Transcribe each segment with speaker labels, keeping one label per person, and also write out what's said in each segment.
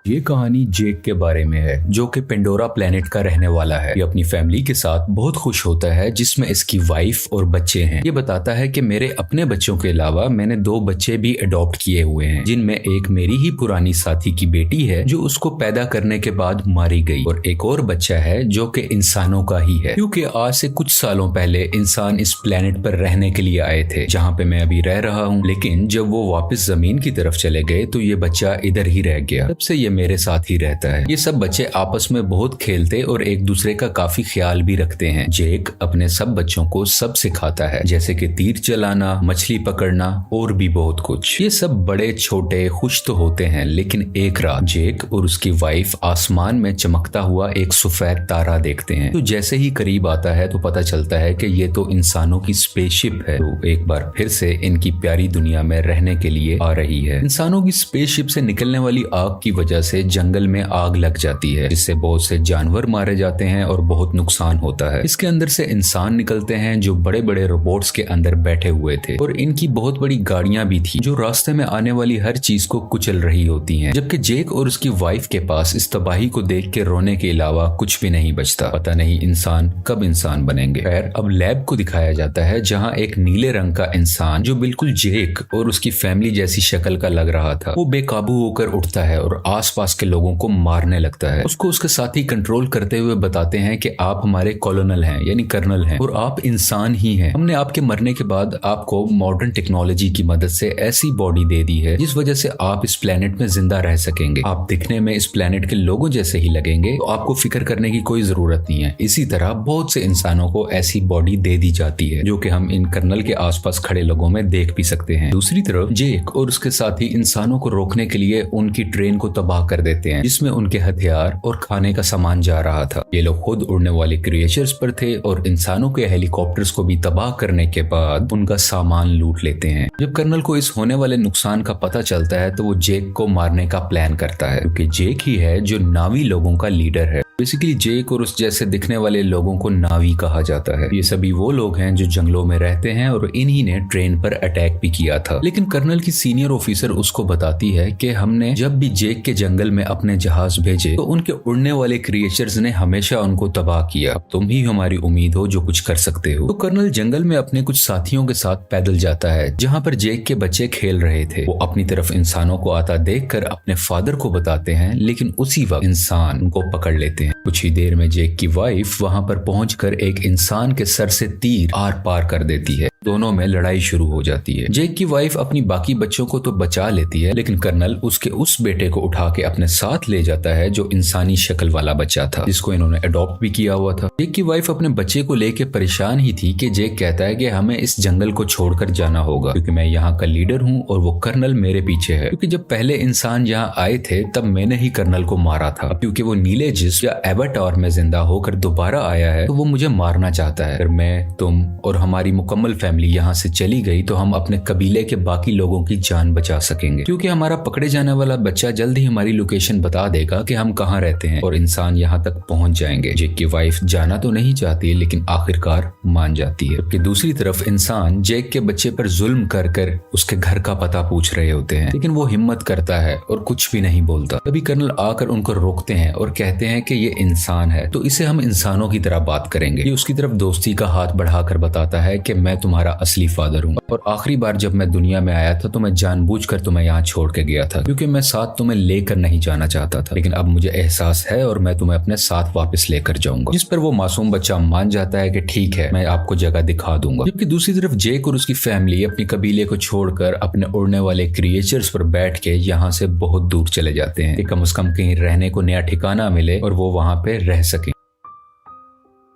Speaker 1: ये कहानी जेक के बारे में है, जो कि पेंडोरा प्लेनेट का रहने वाला है। ये अपनी फैमिली के साथ बहुत खुश होता है, जिसमें इसकी वाइफ और बच्चे हैं। ये बताता है कि मेरे अपने बच्चों के अलावा मैंने 2 बच्चे भी अडॉप्ट किए हुए हैं, जिनमें एक मेरी ही पुरानी साथी की बेटी है जो उसको पैदा करने के बाद मारी गई, और एक और बच्चा है जो कि इंसानों का ही है, क्योंकि आज से कुछ सालों पहले इंसान इस प्लेनेट पर रहने के लिए आए थे, जहाँ पे मैं अभी रह रहा हूँ। लेकिन जब वो वापस जमीन की तरफ चले गए तो ये बच्चा इधर ही रह गया। तब से ये मेरे साथ ही रहता है। ये सब बच्चे आपस में बहुत खेलते और एक दूसरे का काफी ख्याल भी रखते हैं। जेक अपने सब बच्चों को सब सिखाता है, जैसे कि तीर चलाना, मछली पकड़ना और भी बहुत कुछ। ये सब बड़े छोटे खुश तो होते हैं, लेकिन एक रात जेक और उसकी वाइफ आसमान में चमकता हुआ एक सफेद तारा देखते हैं। तो जैसे ही करीब आता है तो पता चलता है कि ये तो इंसानों की स्पेसशिप है, तो एक बार फिर से इनकी प्यारी दुनिया में रहने के लिए आ रही है। इंसानों की स्पेसशिप से निकलने वाली आग की वजह से जंगल में आग लग जाती है, जिससे बहुत से जानवर मारे जाते हैं और बहुत नुकसान होता है। इसके अंदर से इंसान निकलते हैं जो बड़े बड़े रोबोट्स के अंदर बैठे हुए थे, और इनकी बहुत बड़ी गाड़ियां भी थी जो रास्ते में आने वाली हर चीज को कुचल रही होती हैं। जबकि जेक और उसकी वाइफ के पास इस तबाही को देख के रोने के अलावा कुछ भी नहीं बचता। पता नहीं इंसान कब इंसान बनेंगे। खैर, अब लैब को दिखाया जाता है, जहाँ एक नीले रंग का इंसान जो बिल्कुल जेक और उसकी फैमिली जैसी शक्ल का लग रहा था, वो बेकाबू होकर उठता है और आसपास के लोगों को मारने लगता है। उसको उसके साथी कंट्रोल करते हुए बताते हैं कि आप हमारे कॉलोनल हैं, यानी कर्नल हैं, और आप इंसान ही हैं। हमने आपके मरने के बाद आपको मॉडर्न टेक्नोलॉजी की मदद से ऐसी बॉडी दे दी है जिस वजह से आप इस प्लेनेट में जिंदा रह सकेंगे। आप दिखने में इस प्लेनेट के लोगों जैसे ही लगेंगे, तो आपको फिक्र करने की कोई जरूरत नहीं है। इसी तरह बहुत से इंसानों को ऐसी बॉडी दे दी जाती है, जो कि हम इन कर्नल के आसपास खड़े लोगों में देख भी सकते हैं। दूसरी तरफ जेक और उसके साथी इंसानों को रोकने के लिए उनकी ट्रेन को तबाह कर देते हैं, जिसमें उनके हथियार और खाने का सामान जा रहा था। ये लोग खुद उड़ने वाले क्रिएचर्स पर थे और इंसानों के हेलीकॉप्टर्स को भी तबाह करने के बाद उनका सामान लूट लेते हैं। जब कर्नल को इस होने वाले नुकसान का पता चलता है तो वो जेक को मारने का प्लान करता है, क्योंकि जेक ही है जो नावी लोगों का लीडर है। बेसिकली जेक और उस जैसे दिखने वाले लोगों को नावी कहा जाता है। ये सभी वो लोग हैं जो जंगलों में रहते हैं, और इन्हीं ने ट्रेन पर अटैक भी किया था। लेकिन कर्नल की सीनियर ऑफिसर उसको बताती है कि हमने जब भी जेक के जंगल में अपने जहाज भेजे तो उनके उड़ने वाले क्रिएचर्स ने हमेशा उनको तबाह किया। अब तुम ही हमारी उम्मीद हो जो कुछ कर सकते हो। तो कर्नल जंगल में अपने कुछ साथियों के साथ पैदल जाता है, जहाँ पर जेक के बच्चे खेल रहे थे। वो अपनी तरफ इंसानों को आता देखकर अपने फादर को बताते हैं, लेकिन उसी वक्त इंसान उनको पकड़ लेते हैं। कुछ ही देर में जेक की वाइफ वहां पर पहुंचकर एक इंसान के सर से तीर आर पार कर देती है। दोनों में लड़ाई शुरू हो जाती है। जेक की वाइफ अपनी बाकी बच्चों को तो बचा लेती है, लेकिन कर्नल उसके उस बेटे को उठा के अपने साथ ले जाता है जो इंसानी शक्ल वाला बच्चा था, जिसको इन्होंने अडॉप्ट भी किया हुआ था। जेक की वाइफ अपने बच्चे को लेके परेशान ही थी कि जेक कहता है कि हमें इस जंगल को छोड़कर जाना होगा, क्योंकि मैं यहाँ का लीडर हूँ और वो कर्नल मेरे पीछे है। क्योंकि जब पहले इंसान यहाँ आए थे तब मैंने ही कर्नल को मारा था। क्योंकि वो नीले जिस्म या एवाटार में जिंदा होकर दोबारा आया है, तो वो मुझे मारना चाहता है। अगर मैं, तुम और हमारी मुकम्मल फैमिली यहाँ से चली गई तो हम अपने कबीले के बाकी लोगों की जान बचा सकेंगे, क्योंकि हमारा पकड़े जाने वाला बच्चा जल्द ही हमारी लोकेशन बता देगा कि हम कहाँ रहते हैं और इंसान यहाँ तक पहुंच जाएंगे। जेक की वाइफ जाना तो नहीं चाहती, लेकिन आखिरकार मान जाती है। जबकि दूसरी तरफ इंसान जेक के बच्चे पर जुल्म कर कर उसके घर का पता पूछ रहे होते हैं, लेकिन वो हिम्मत करता है और कुछ भी नहीं बोलता। तभी कर्नल आकर उनको रोकते हैं और कहते हैं कि ये इंसान है, तो इसे हम इंसानों की तरह बात करेंगे। ये उसकी तरफ दोस्ती का हाथ बढ़ाकर बताता है कि मैं तुम्हारा असली फादर हूँ, और आखिरी बार जब मैं दुनिया में आया था तो मैं जानबूझकर तुम्हें यहाँ छोड़ के गया था, क्योंकि मैं साथ तुम्हें लेकर नहीं जाना चाहता था। लेकिन अब मुझे एहसास है और मैं तुम्हें अपने साथ वापस लेकर जाऊंगा। जिस पर वो मासूम बच्चा मान जाता है कि ठीक है, मैं आपको जगह दिखा दूंगा। जबकि दूसरी तरफ जेक और उसकी फैमिली अपनी कबीले को छोड़कर अपने उड़ने वाले क्रिएचर्स पर बैठ के यहाँ से बहुत दूर चले जाते हैं कि कम से कम कहीं रहने को नया ठिकाना मिले और वो वहां पे रह सके।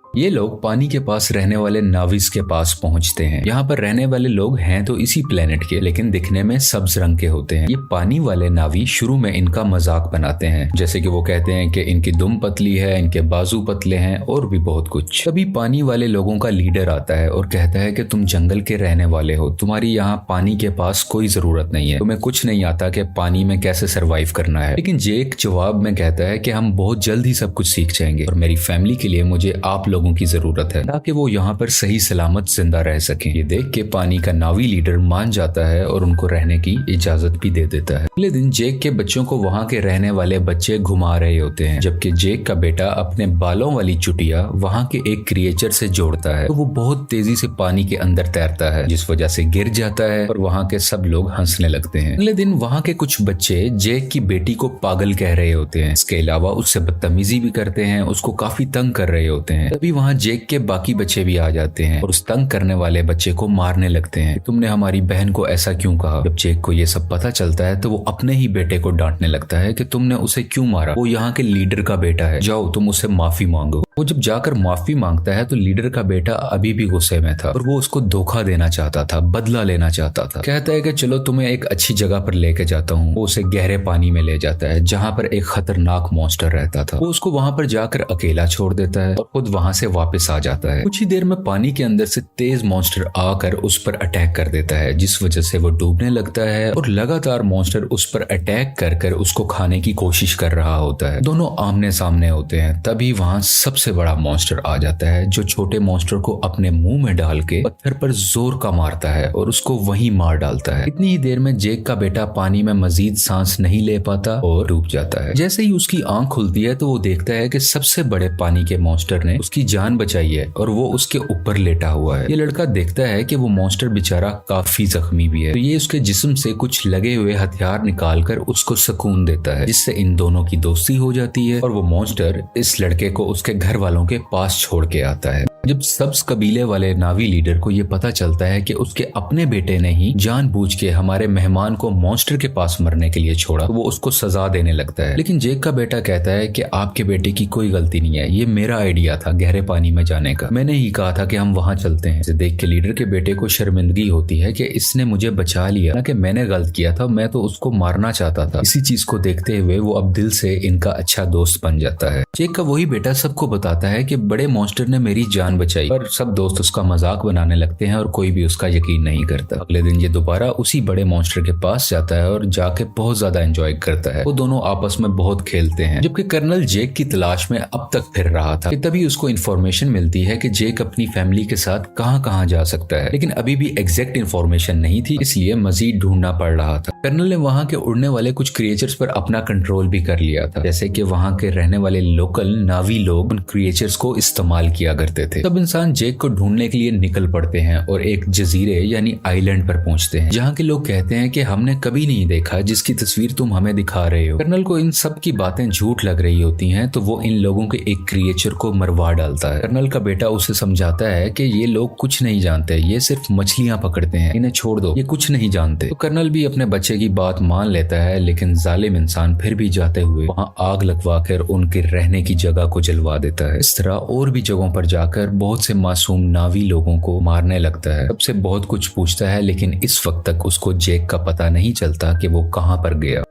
Speaker 1: ये लोग पानी के पास रहने वाले नाविस के पास पहुंचते हैं। यहाँ पर रहने वाले लोग हैं तो इसी प्लेनेट के, लेकिन दिखने में सब्ज रंग के होते हैं। ये पानी वाले नावी शुरू में इनका मजाक बनाते हैं, जैसे कि वो कहते हैं कि इनकी दुम पतली है, इनके बाजू पतले हैं और भी बहुत कुछ। तभी पानी वाले लोगों का लीडर आता है और कहता है कि तुम जंगल के रहने वाले हो, तुम्हारी यहाँ पानी के पास कोई जरूरत नहीं है, तुम्हें कुछ नहीं आता कि पानी में कैसे सरवाइव करना है। लेकिन जेक जवाब में कहता है कि हम बहुत जल्द ही सब कुछ सीख जाएंगे और मेरी फैमिली के लिए मुझे आप लोगों लोगों की जरूरत है ताकि वो यहाँ पर सही सलामत जिंदा रह सकें। ये देख के पानी का नावी लीडर मान जाता है और उनको रहने की इजाजत भी दे देता है। अगले दिन जेक के बच्चों को वहाँ के रहने वाले बच्चे घुमा रहे होते हैं, जबकि जेक का बेटा अपने बालों वाली चुटिया वहाँ के एक क्रिएचर से जोड़ता है तो वो बहुत तेजी से पानी के अंदर तैरता है, जिस वजह से गिर जाता है और वहाँ के सब लोग हंसने लगते हैं। अगले दिन वहाँ के कुछ बच्चे जेक की बेटी को पागल कह रहे होते हैं। इसके अलावा उससे बदतमीजी भी करते हैं, उसको काफी तंग कर रहे होते हैं। तभी वहाँ जेक के बाकी बच्चे भी आ जाते हैं और उस तंग करने वाले बच्चे को मारने लगते हैं। तुमने हमारी बहन को ऐसा क्यों कहा? जब जेक को ये सब पता चलता है तो वो अपने ही बेटे को डांटने लगता है कि तुमने उसे क्यों मारा, वो यहाँ के लीडर का बेटा है, जाओ तुम उससे माफी मांगो। वो जब जाकर माफी मांगता है तो लीडर का बेटा अभी भी गुस्से में था और वो उसको धोखा देना चाहता था, बदला लेना चाहता था। कहता है कि चलो तुम्हें एक अच्छी जगह पर लेके जाता हूँ। वो उसे गहरे पानी में ले जाता है जहाँ पर एक खतरनाक मॉन्स्टर रहता था। वो उसको वहाँ पर जाकर अकेला छोड़ देता है और खुद वहाँ से वापस आ जाता है। कुछ ही देर में पानी के अंदर से तेज मॉन्स्टर आकर उस पर अटैक कर देता है, जिस वजह से वो डूबने लगता है और लगातार मॉन्स्टर उस पर अटैक कर उसको खाने की कोशिश कर रहा होता है। दोनों आमने सामने होते हैं। तभी वहाँ सबसे बड़ा मॉन्स्टर आ जाता है जो छोटे मॉन्स्टर को अपने मुंह में डाल के पत्थर पर जोर का मारता है और उसको वहीं मार डालता है। इतनी ही देर में जेक का बेटा पानी में मजीद सांस नहीं ले पाता और डूब जाता है। जैसे ही उसकी आंख खुलती है तो वो देखता है कि सबसे बड़े पानी के मॉन्स्टर ने उसकी जान बचाई है और वो उसके ऊपर लेटा हुआ है। ये लड़का देखता है कि वो मॉन्स्टर बेचारा काफी जख्मी भी है, तो ये उसके जिस्म से कुछ लगे हुए हथियार निकालकर उसको सुकून देता है, जिससे इन दोनों की दोस्ती हो जाती है और वो मॉन्स्टर इस लड़के को उसके घर वालों के पास छोड़ के आता है। जब सब्ज कबीले वाले नावी लीडर को ये पता चलता है कि उसके अपने बेटे ने ही जानबूझ के हमारे मेहमान को मॉन्स्टर के पास मरने के लिए छोड़ा, तो वो उसको सजा देने लगता है। लेकिन जेक का बेटा कहता है कि आपके बेटे की कोई गलती नहीं है, ये मेरा आइडिया था गहरे पानी में जाने का, मैंने ही कहा था कि हम वहां चलते हैं। इसे देख के लीडर के बेटे को शर्मिंदगी होती है कि इसने मुझे बचा लिया, ना कि मैंने गलत किया था, मैं तो उसको मारना चाहता था। इसी चीज को देखते हुए वो अब दिल से इनका अच्छा दोस्त बन जाता है। जेक का वही बेटा सबको बताता है कि बड़े मॉन्स्टर ने मेरी जान बचाई, पर सब दोस्त उसका मजाक बनाने लगते हैं और कोई भी उसका यकीन नहीं करता। अगले दिन ये दोबारा उसी बड़े मॉन्स्टर के पास जाता है और जाके बहुत ज्यादा एंजॉय करता है। वो दोनों आपस में बहुत खेलते हैं, जबकि कर्नल जेक की तलाश में अब तक फिर रहा था। तभी उसको इन्फॉर्मेशन मिलती है कि जेक अपनी फैमिली के साथ कहां कहां जा सकता है, लेकिन अभी भी एग्जैक्ट इन्फॉर्मेशन नहीं थी, इसलिए मजीद ढूंढना पड़ रहा था। कर्नल ने वहां के उड़ने वाले कुछ क्रिएचर्स पर अपना कंट्रोल भी कर लिया था, जैसे कि वहां के रहने वाले लोकल नावी लोग उन क्रिएचर्स को इस्तेमाल किया करते थे। सब इंसान जेक को ढूंढने के लिए निकल पड़ते हैं और एक जजीरे यानी आइलैंड पर पहुंचते हैं, जहां के लोग कहते हैं कि हमने कभी नहीं देखा जिसकी तस्वीर तुम हमें दिखा रहे हो। कर्नल को इन सब की बातें झूठ लग रही होती हैं, तो वो इन लोगों के एक क्रिएचर को मरवा डालता है। कर्नल का बेटा उसे समझाता है कि ये लोग कुछ नहीं जानते, ये सिर्फ मछलियां पकड़ते हैं, इन्हें छोड़ दो, ये कुछ नहीं जानते। तो कर्नल भी अपने बच्चे की बात मान लेता है, लेकिन जालिम इंसान फिर भी जाते हुए वहां आग लगवा कर उनके रहने की जगह को जलवा देता है। इस तरह और भी जगहों पर जाकर बहुत से मासूम नावी लोगों को मारने लगता है। सबसे बहुत कुछ पूछता है, लेकिन इस वक्त तक उसको जेक का पता नहीं चलता कि वो कहां पर गया।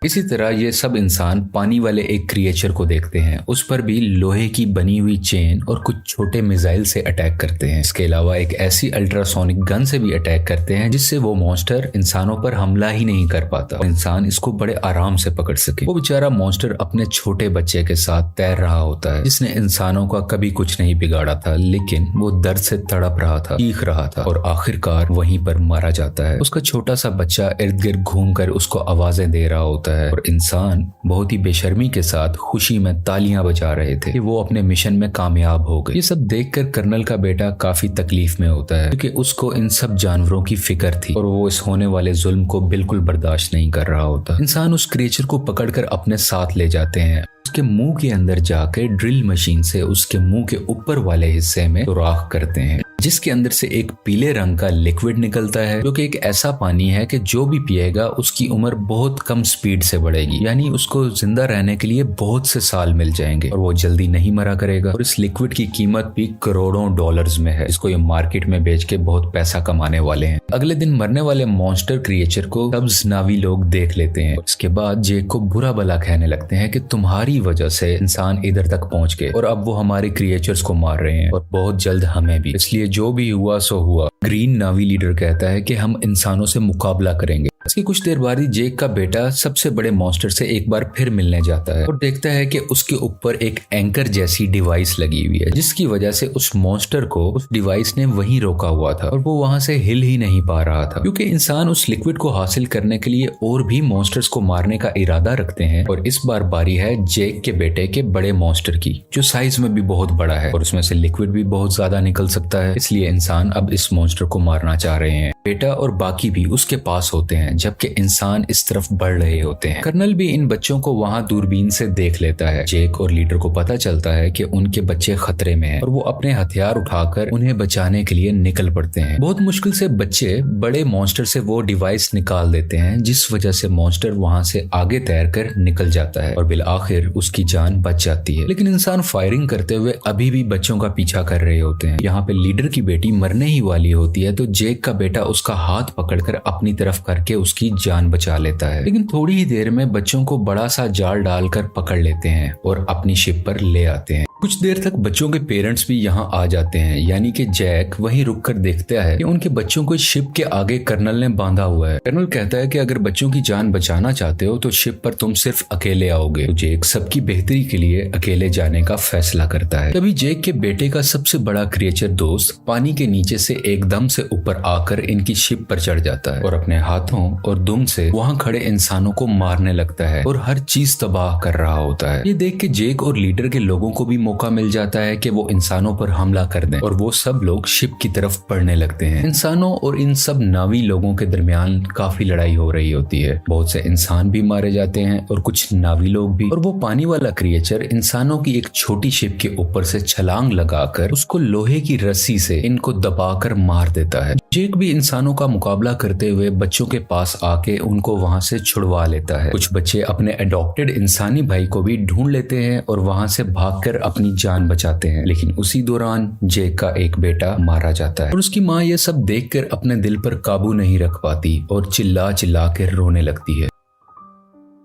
Speaker 1: इसी तरह ये सब इंसान पानी वाले एक क्रिएचर को देखते हैं, उस पर भी लोहे की बनी हुई चेन और कुछ छोटे मिसाइल से अटैक करते हैं। इसके अलावा एक ऐसी अल्ट्रासोनिक गन से भी अटैक करते हैं जिससे वो मॉन्स्टर इंसानों पर हमला ही नहीं कर पाता, इंसान इसको बड़े आराम से पकड़ सके। वो बेचारा मॉन्स्टर अपने छोटे बच्चे के साथ तैर रहा होता है, जिसने इंसानों का कभी कुछ नहीं बिगाड़ा था, लेकिन वो दर्द से तड़प रहा था, चीख रहा था और आखिरकार वहीं पर मारा जाता है। उसका छोटा सा बच्चा इर्द गिर्द घूम कर उसको आवाजें दे रहा होता है और इंसान बहुत ही बेशर्मी के साथ खुशी में तालियां बजा रहे थे कि वो अपने मिशन में कामयाब हो गए। ये सब देखकर कर्नल का बेटा काफी तकलीफ में होता है, क्योंकि उसको इन सब जानवरों की फिक्र थी और वो इस होने वाले जुल्म को बिल्कुल बर्दाश्त नहीं कर रहा होता। इंसान उस क्रिएचर को पकड़कर अपने साथ ले जाते हैं, उसके मुंह के अंदर जाकर ड्रिल मशीन से उसके मुंह के ऊपर वाले हिस्से में सुराख करते हैं, जिसके अंदर से एक पीले रंग का लिक्विड निकलता है, जो कि एक ऐसा पानी है कि जो भी पिएगा उसकी उम्र बहुत कम स्पीड से बढ़ेगी, यानी उसको जिंदा रहने के लिए बहुत से साल मिल जाएंगे और वो जल्दी नहीं मरा करेगा। और इस लिक्विड की कीमत भी करोड़ों डॉलर्स में है, इसको ये मार्केट में बेच के बहुत पैसा कमाने वाले हैं। अगले दिन मरने वाले मॉन्स्टर क्रिएचर को सब्ज नावी लोग देख लेते हैं। इसके बाद जेक को बुरा भला कहने लगते हैं कि तुम्हारी वजह से इंसान इधर तक पहुंच गए और अब वो हमारे क्रिएचर्स को मार रहे हैं और बहुत जल्द हमें भी, इसलिए जो भी हुआ सो हुआ, ग्रीन नावी लीडर कहता है कि हम इंसानों से मुकाबला करेंगे। इसके कुछ देर बाद ही जेक का बेटा सबसे बड़े मॉन्स्टर से एक बार फिर मिलने जाता है और देखता है कि उसके ऊपर एक एंकर जैसी डिवाइस लगी हुई है, जिसकी वजह से उस मॉन्स्टर को उस डिवाइस ने वहीं रोका हुआ था और वो वहां से हिल ही नहीं पा रहा था, क्योंकि इंसान उस लिक्विड को हासिल करने के लिए और भी मॉन्स्टर्स को मारने का इरादा रखते हैं। और इस बार बारी है जेक के बेटे के बड़े मॉन्स्टर की, जो साइज में भी बहुत बड़ा है और उसमें से लिक्विड भी बहुत ज्यादा निकल सकता है। इसलिए इंसान अब इस मॉन्स्टर को मारना चाह रहे हैं। बेटा और बाकी भी उसके पास होते हैं, जबकि इंसान इस तरफ बढ़ रहे होते हैं। कर्नल भी इन बच्चों को वहां दूरबीन से देख लेता है। जेक और लीडर को पता चलता है कि उनके बच्चे खतरे में हैं और वो अपने हथियार उठाकर उन्हें बचाने के लिए निकल पड़ते हैं। बहुत मुश्किल से बच्चे बड़े मॉन्स्टर से वो डिवाइस निकाल देते हैं, जिस वजह से मॉन्स्टर वहां से आगे तैरकर निकल जाता है और बिल आखिर उसकी जान बच जाती है। लेकिन इंसान फायरिंग करते हुए अभी भी बच्चों का पीछा कर रहे होते हैं। यहाँ पे लीडर की बेटी मरने ही वाली होती है, तो जेक का बेटा उसका हाथ पकड़कर अपनी तरफ करके उसकी जान बचा लेता है। लेकिन थोड़ी ही देर में बच्चों को बड़ा सा जाल डालकर पकड़ लेते हैं और अपनी शिप पर ले आते हैं। कुछ देर तक बच्चों के पेरेंट्स भी यहाँ आ जाते हैं, यानी कि जैक वहीं रुककर देखता है कि उनके बच्चों को शिप के आगे कर्नल ने बांधा हुआ है। कर्नल कहता है कि अगर बच्चों की जान बचाना चाहते हो तो शिप पर तुम सिर्फ अकेले आओगे। तो जेक सबकी बेहतरी के लिए अकेले जाने का फैसला करता है। तभी जेक के बेटे का सबसे बड़ा क्रिएचर दोस्त पानी के नीचे से एकदम से ऊपर आकर इनकी शिप पर चढ़ जाता है और अपने हाथों और दुम से वहाँ खड़े इंसानों को मारने लगता है और हर चीज तबाह कर रहा होता है। ये देख के जेक और लीडर के लोगों को भी मौका मिल जाता है कि वो इंसानों पर हमला कर दें और वो सब लोग शिप की तरफ बढ़ने लगते हैं। इंसानों और इन सब नावी लोगों के दरमियान काफी लड़ाई हो रही होती है। बहुत से इंसान भी मारे जाते हैं और कुछ नावी लोग भी। और वो पानी वाला क्रिएचर इंसानों की एक छोटी शिप के ऊपर से छलांग लगाकर उसको लोहे की रस्सी से इनको दबाकर मार देता है। जेक भी इंसानों का मुकाबला करते हुए बच्चों के पास आके उनको वहां से छुड़वा लेता है। कुछ बच्चे अपने अडॉप्टेड इंसानी भाई को भी ढूंढ लेते हैं और वहां से भागकर अपनी जान बचाते हैं। लेकिन उसी दौरान जेक का एक बेटा मारा जाता है और उसकी माँ ये सब देखकर अपने दिल पर काबू नहीं रख पाती और चिल्ला चिल्ला कर रोने लगती है।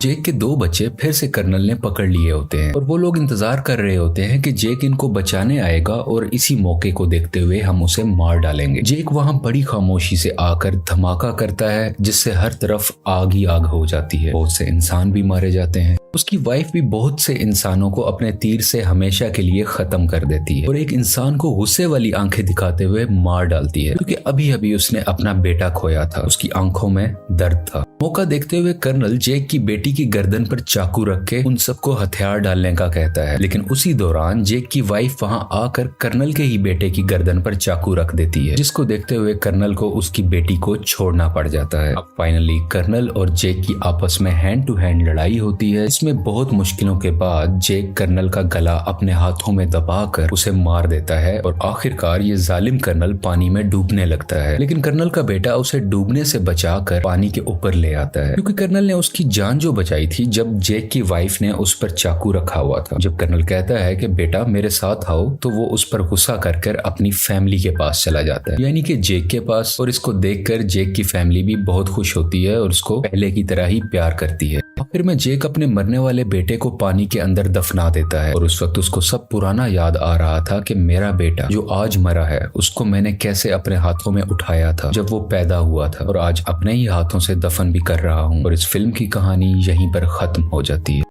Speaker 1: जेक के दो बच्चे फिर से कर्नल ने पकड़ लिए होते हैं और वो लोग इंतजार कर रहे होते हैं कि जेक इनको बचाने आएगा और इसी मौके को देखते हुए हम उसे मार डालेंगे। जेक वहां बड़ी खामोशी से आकर धमाका करता है, जिससे हर तरफ आग ही आग हो जाती है। बहुत से इंसान भी मारे जाते हैं। उसकी वाइफ भी बहुत से इंसानों को अपने तीर से हमेशा के लिए खत्म कर देती है और एक इंसान को गुस्से वाली आंखें दिखाते हुए मार डालती है, क्योंकि अभी अभी उसने अपना बेटा खोया था। उसकी आंखों में दर्द था। मौका देखते हुए कर्नल जेक की बेटी की गर्दन पर चाकू रख के उन सबको हथियार डालने का कहता है। लेकिन उसी दौरान जेक की वाइफ वहां आकर कर्नल के ही बेटे की गर्दन पर चाकू रख देती है, जिसको देखते हुए कर्नल को उसकी बेटी को छोड़ना पड़ जाता है। अब फाइनली कर्नल और जेक की आपस में हैंड टू हैंड लड़ाई होती है। इसमें बहुत मुश्किलों के बाद जेक कर्नल का गला अपने हाथों में दबाकर उसे मार देता है और आखिरकार ये जालिम कर्नल पानी में डूबने लगता है। लेकिन कर्नल का बेटा उसे डूबने से बचाकर पानी के ऊपर ले आता है, क्योंकि कर्नल ने उसकी जान जो बचाई थी जब जेक की वाइफ ने उस पर चाकू रखा हुआ था। जब कर्नल कहता है कि बेटा मेरे साथ आओ, तो वो उस पर गुस्सा कर अपनी फैमिली के पास चला जाता है, यानी कि जेक के पास। और इसको देखकर जेक की फैमिली भी बहुत खुश होती है और उसको पहले की तरह ही प्यार करती है। आखिर में जेक अपने मरने वाले बेटे को पानी के अंदर दफना देता है और उस वक्त उसको सब पुराना याद आ रहा था कि मेरा बेटा जो आज मरा है उसको मैंने कैसे अपने हाथों में उठाया था जब वो पैदा हुआ था, और आज अपने ही हाथों से दफन भी कर रहा हूँ। और इस फिल्म की कहानी यहीं पर खत्म हो जाती है।